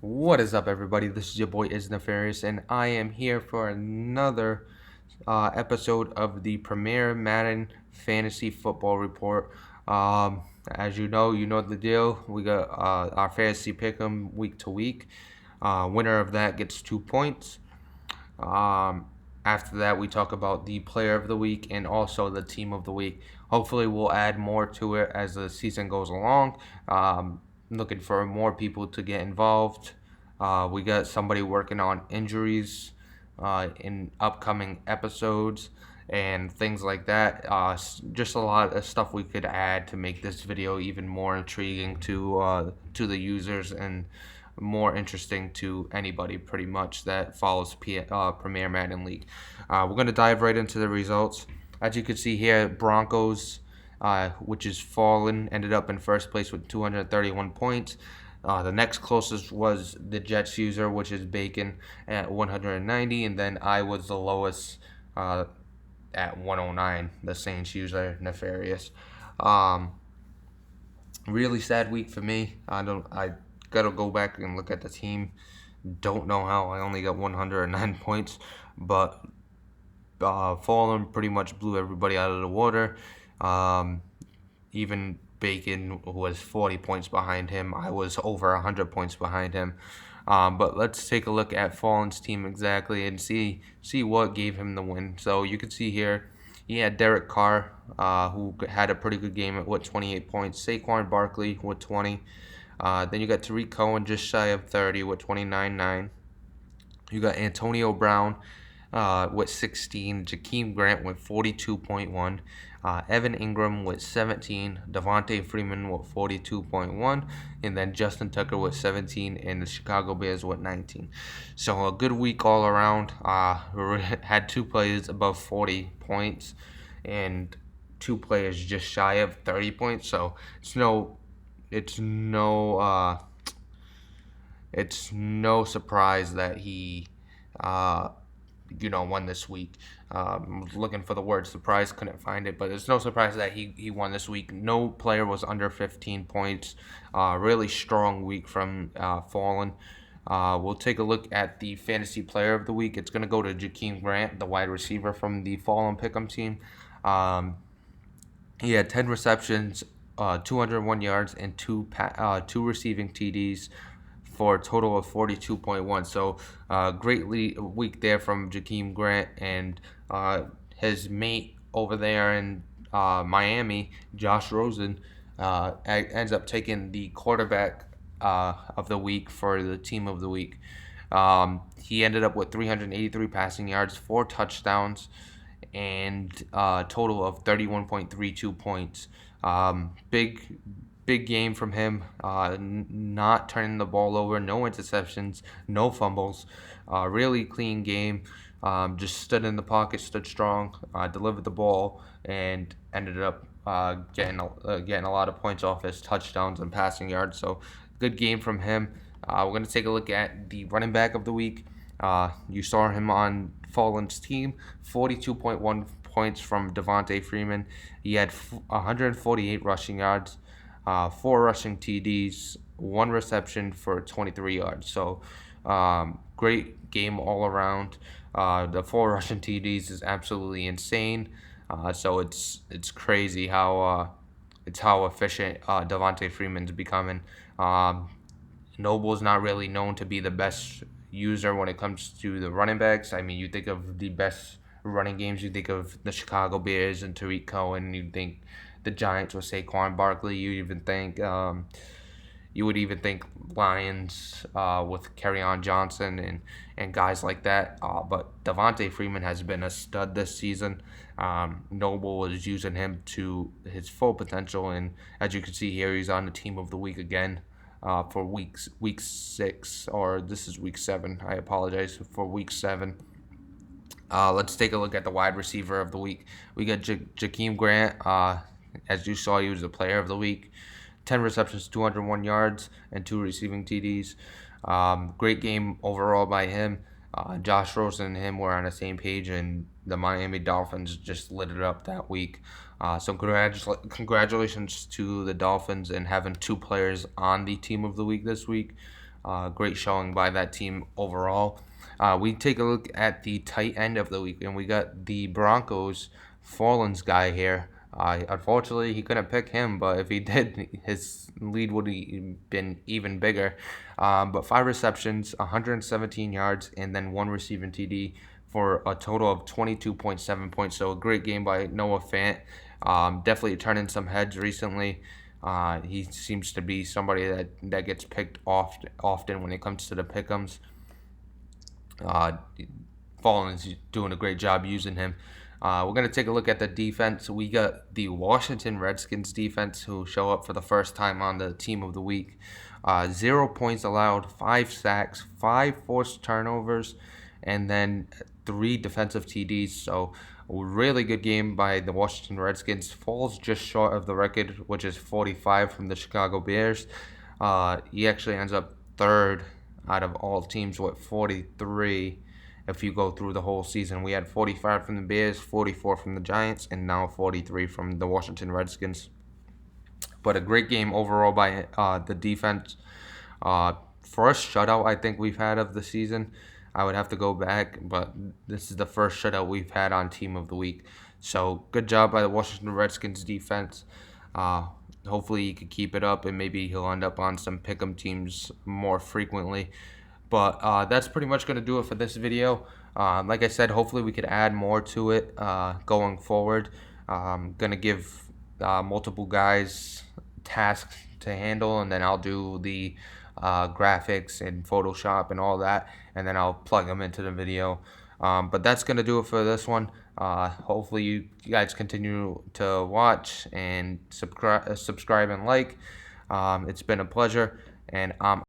What is up, everybody? This is your boy Is Nefarious, and I am here for another episode of the Premier Madden Fantasy Football Report. As you know the deal. We got our fantasy pick'em week to week. Winner of that gets 2 points. Um, After that, we talk about the player of the week and also the team of the week. Hopefully, we'll add more to it as the season goes along. Looking for more people to get involved. We got somebody working on injuries in upcoming episodes and things like that. Just a lot of stuff we could add to make this video even more intriguing to the users and more interesting to anybody pretty much that follows Premier Madden League. We're going to dive right into the results. As you can see here, Broncos, which is fallen, ended up in first place with 231 points. The next closest was the Jets user, which is Bacon, at 190, and then I was the lowest at 109. The Saints user, Nefarious. Um, Really sad week for me. I gotta go back and look at the team. Don't know how I only got 109 points, but Fallen pretty much blew everybody out of the water. Um, Even Bacon was 40 points behind him. I was over 100 points behind him. But let's take a look at Fallen's team exactly and see what gave him the win. So you can see here, he had Derek Carr, who had a pretty good game at 28 points. Saquon Barkley with 20. Then you got Tariq Cohen just shy of 30 with 29.9. You got Antonio Brown with 16, Jakeem Grant with 42.1, Evan Ingram with 17, Devontae Freeman with 42.1, and then Justin Tucker with 17, and the Chicago Bears with 19. So a good week all around. Had two players above 40 points, and two players just shy of 30 points. So it's no, it's no surprise that he won this week. Was looking for the word surprise, couldn't find it, but it's no surprise that he won this week. No player was under 15 points. Really strong week from Fallen. We'll take a look at the fantasy player of the week. It's going to go to Jakeem Grant, the wide receiver from the Fallen Pick'em team. He had 10 receptions, 201 yards, and two receiving TDs for a total of 42.1. So great week there from Jakeem Grant and his mate over there in Miami, Josh Rosen, ends up taking the quarterback of the week for the team of the week. He ended up with 383 passing yards, 4 touchdowns, and a total of 31.32 points. Big game from him. Not turning the ball over, no interceptions, no fumbles. Really clean game. Just stood in the pocket, stood strong, delivered the ball, and ended up getting a lot of points off his touchdowns and passing yards. So good game from him. We're going to take a look at the running back of the week. You saw him on Fallen's team, 42.1 points from Devontae Freeman. He had 148 rushing yards, 4 rushing TDs, 1 reception for 23 yards. So great game all around. The 4 rushing TDs is absolutely insane. So it's crazy how efficient Devontae Freeman's becoming. Noble's not really known to be the best user when it comes to the running backs. I mean, you think of the best running games, you think of the Chicago Bears and Tariq Cohen. You think the Giants with Saquon Barkley. You would even think Lions with Kerryon Johnson and guys like that. But Devontae Freeman has been a stud this season. Noble is using him to his full potential, and as you can see here, he's on the team of the week again for week 6, or this is week 7. I apologize for week 7. Let's take a look at the wide receiver of the week. We got Jakeem Grant. As you saw, he was the player of the week. 10 receptions, 201 yards, and 2 receiving TDs. Great game overall by him. Josh Rosen and him were on the same page, and the Miami Dolphins just lit it up that week. So congratulations to the Dolphins and having 2 players on the team of the week this week. Great showing by that team overall. We take a look at the tight end of the week, and we got the Broncos Fallens guy here. Unfortunately, he couldn't pick him, but if he did, his lead would have been even bigger. But 5 receptions, 117 yards, and then 1 receiving TD for a total of 22.7 points. So a great game by Noah Fant. Definitely turning some heads recently. He seems to be somebody that gets picked often when it comes to the pick'ems. Uh, Fallen is doing a great job using him. We're going to take a look at the defense. We got the Washington Redskins defense, who show up for the first time on the team of the week. 0 points allowed, 5 sacks, 5 forced turnovers, and then 3 defensive TDs. So a really good game by the Washington Redskins. Falls just short of the record, which is 45 from the Chicago Bears. He actually ends up third out of all teams with 43. If you go through the whole season, we had 45 from the Bears, 44 from the Giants, and now 43 from the Washington Redskins. But a great game overall by the defense. First shutout I think we've had of the season. I would have to go back, but this is the first shutout we've had on Team of the Week. So good job by the Washington Redskins defense. Uh, Hopefully he could keep it up, and maybe he'll end up on some pick'em teams more frequently. But that's pretty much going to do it for this video. Like I said, hopefully we could add more to it going forward. Going to give multiple guys tasks to handle, and then I'll do the graphics and Photoshop and all that, and then I'll plug them into the video. But that's going to do it for this one. Hopefully you guys continue to watch and subscribe and like. It's been a pleasure, and I'm